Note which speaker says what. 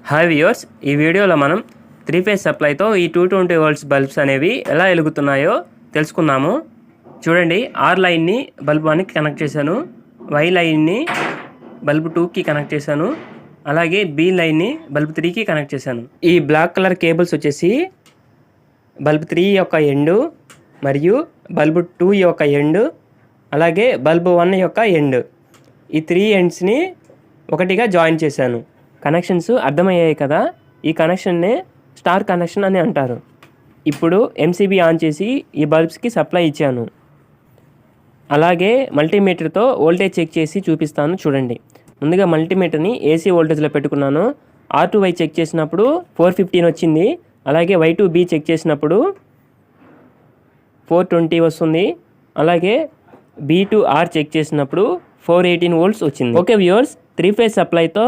Speaker 1: Hi viewers, ఈ వీడియోలో మనం 3 ఫేజ్ సప్లైతో ఈ 220 వోల్ట్స్ బల్బ్స్ అనేవి ఎలా వెలుగుతున్నాయో తెలుసుకుందాము. చూడండి, ఆర్ లైన్ని బల్బ్ 1కి కనెక్ట్ చేశాను, వై లైన్ని బల్బ్ 2కి కనెక్ట్ చేశాను, అలాగే బి లైన్ని బల్బ్ 3కి కనెక్ట్ చేశాను. ఈ బ్లాక్ కలర్ కేబుల్స్ వచ్చేసి బల్బ్ 3 యొక్క ఎండు మరియు బల్బ్ 2 యొక్క ఎండు, అలాగే బల్బ్ 1 యొక్క ఎండ్, ఈ 3 ఎండ్స్ని ఒకటిగా జాయిన్ చేశాను. కనెక్షన్స్ అర్థమయ్యాయి కదా. ఈ కనెక్షన్నే స్టార్ కనెక్షన్ అని అంటారు. ఇప్పుడు ఎంసీబీ ఆన్ చేసి ఈ బల్బ్స్కి సప్లై ఇచ్చాను. అలాగే మల్టీమీటర్తో వోల్టేజ్ చెక్ చేసి చూపిస్తాను చూడండి. ముందుగా మల్టీమీటర్ని ఏసీ వోల్టేజ్లో పెట్టుకున్నాను. R2Y చెక్ చేసినప్పుడు 415 వచ్చింది. అలాగే Y2B చెక్ చేసినప్పుడు 420 వస్తుంది. అలాగే B2R చెక్ చేసినప్పుడు 418 వోల్ట్స్ వచ్చింది. Okay viewers, 3 phase సప్లైతో